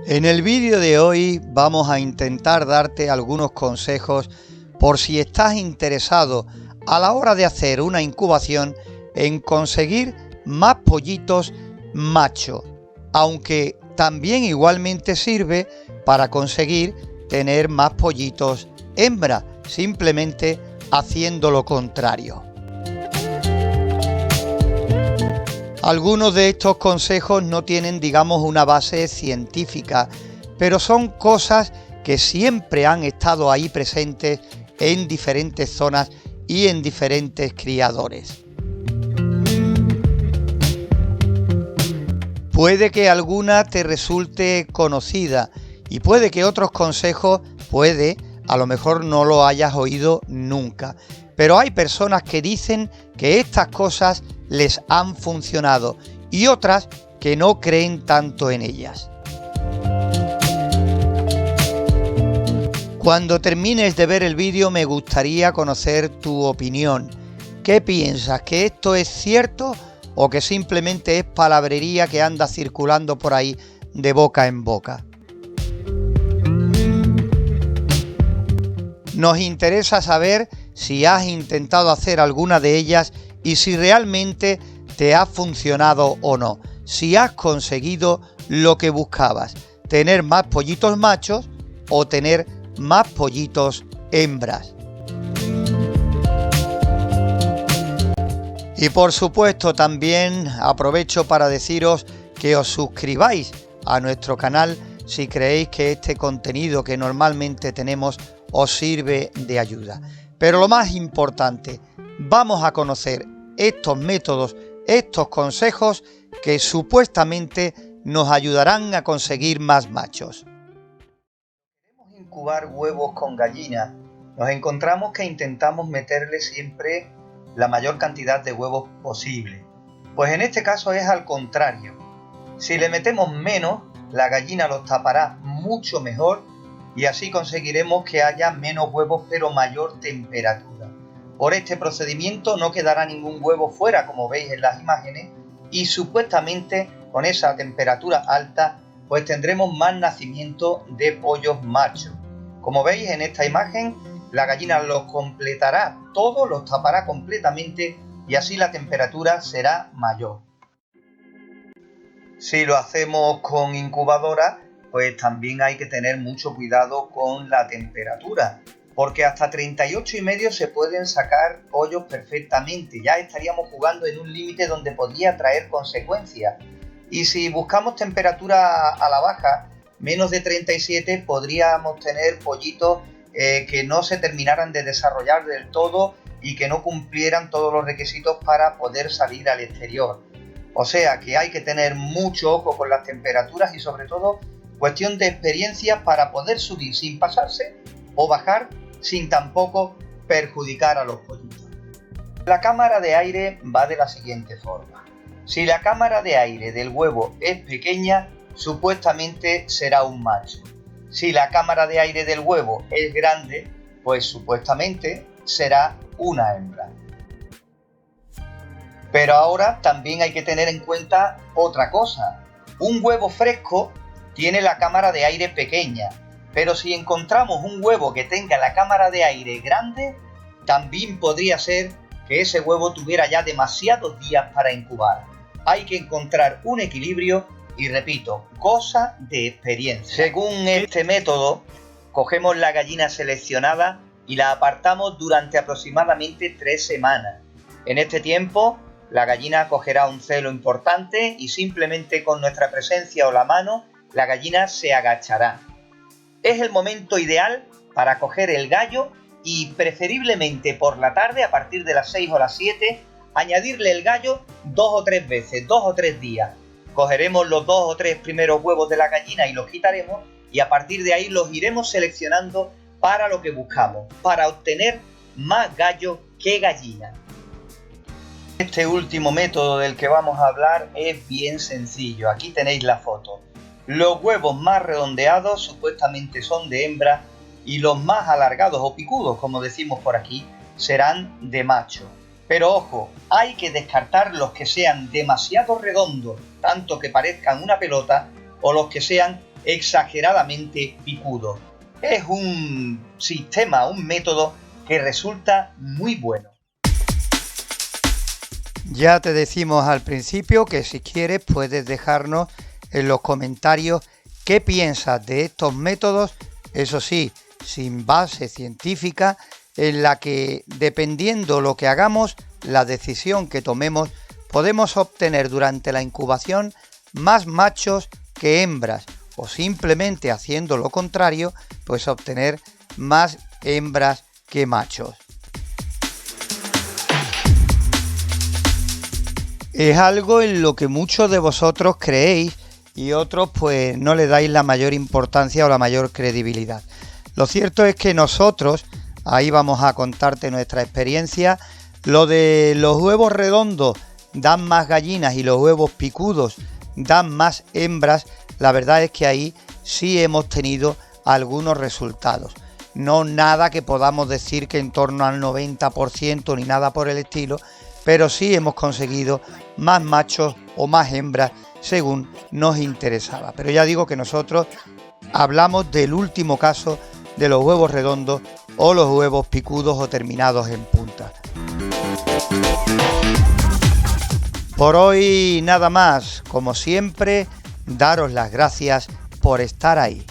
En el vídeo de hoy vamos a intentar darte algunos consejos por si estás interesado a la hora de hacer una incubación en conseguir más pollitos macho, aunque también igualmente sirve para conseguir tener más pollitos hembra, simplemente haciendo lo contrario. Algunos de estos consejos no tienen, digamos, una base científica, pero son cosas que siempre han estado ahí presentes en diferentes zonas y en diferentes criadores. Puede que alguna te resulte conocida y puede que otros consejos, a lo mejor no lo hayas oído nunca. Pero hay personas que dicen que estas cosas les han funcionado y otras que no creen tanto en ellas. Cuando termines de ver el vídeo me gustaría conocer tu opinión. ¿Qué piensas? ¿Que esto es cierto o que simplemente es palabrería que anda circulando por ahí de boca en boca? Nos interesa saber si has intentado hacer alguna de ellas y si realmente te ha funcionado o no. Si has conseguido lo que buscabas, tener más pollitos machos o tener más pollitos hembras. Y por supuesto también aprovecho para deciros que os suscribáis a nuestro canal si creéis que este contenido que normalmente tenemos os sirve de ayuda. Pero lo más importante, vamos a conocer estos métodos, estos consejos que supuestamente nos ayudarán a conseguir más machos. Queremos incubar huevos con gallinas. Nos encontramos que intentamos meterle siempre la mayor cantidad de huevos posible. Pues en este caso es al contrario. Si le metemos menos, la gallina los tapará mucho mejor y así conseguiremos que haya menos huevos pero mayor temperatura. Por este procedimiento no quedará ningún huevo fuera, como veis en las imágenes, y supuestamente con esa temperatura alta pues tendremos más nacimiento de pollos machos. Como veis en esta imagen, la gallina los completará todos, los tapará completamente y así la temperatura será mayor. Si lo hacemos con incubadora, pues también hay que tener mucho cuidado con la temperatura, porque hasta 38,5 se pueden sacar pollos perfectamente. Ya estaríamos jugando en un límite donde podría traer consecuencias. Y si buscamos temperatura a la baja, menos de 37, podríamos tener pollitos que no se terminaran de desarrollar del todo y que no cumplieran todos los requisitos para poder salir al exterior. O sea que hay que tener mucho ojo con las temperaturas y sobre todo cuestión de experiencia para poder subir sin pasarse o bajar sin tampoco perjudicar a los pollitos. La cámara de aire va de la siguiente forma. Si la cámara de aire del huevo es pequeña, supuestamente será un macho. Si la cámara de aire del huevo es grande, pues supuestamente será una hembra. Pero ahora también hay que tener en cuenta otra cosa. Un huevo fresco tiene la cámara de aire pequeña, pero si encontramos un huevo que tenga la cámara de aire grande, también podría ser que ese huevo tuviera ya demasiados días para incubar. Hay que encontrar un equilibrio y repito, cosa de experiencia. Según este método, cogemos la gallina seleccionada y la apartamos durante aproximadamente 3 semanas. En este tiempo, la gallina cogerá un celo importante y simplemente con nuestra presencia o la mano, la gallina se agachará. Es el momento ideal para coger el gallo y preferiblemente por la tarde, a partir de las 6 o las 7, añadirle el gallo 2 o 3 veces, 2 o 3 días. Cogeremos los 2 o 3 primeros huevos de la gallina y los quitaremos y a partir de ahí los iremos seleccionando para lo que buscamos, para obtener más gallo que gallina. Este último método del que vamos a hablar es bien sencillo. Aquí tenéis la foto. Los huevos más redondeados supuestamente son de hembra y los más alargados o picudos, como decimos por aquí, serán de macho. Pero ojo, hay que descartar los que sean demasiado redondos, tanto que parezcan una pelota, o los que sean exageradamente picudos. Es un sistema, un método que resulta muy bueno. Ya te decimos al principio que si quieres puedes dejarnos en los comentarios qué piensas de estos métodos, eso sí, sin base científica, en la que, dependiendo lo que hagamos, la decisión que tomemos, podemos obtener durante la incubación más machos que hembras, o simplemente haciendo lo contrario, pues obtener más hembras que machos. Es algo en lo que muchos de vosotros creéis y otros pues no le dais la mayor importancia o la mayor credibilidad. Lo cierto es que nosotros, ahí vamos a contarte nuestra experiencia, lo de los huevos redondos dan más gallinas y los huevos picudos dan más hembras, la verdad es que ahí sí hemos tenido algunos resultados. No nada que podamos decir que en torno al 90% ni nada por el estilo, pero sí hemos conseguido más machos o más hembras según nos interesaba. Pero ya digo que nosotros hablamos del último caso de los huevos redondos o los huevos picudos o terminados en punta. Por hoy nada más, como siempre, daros las gracias por estar ahí.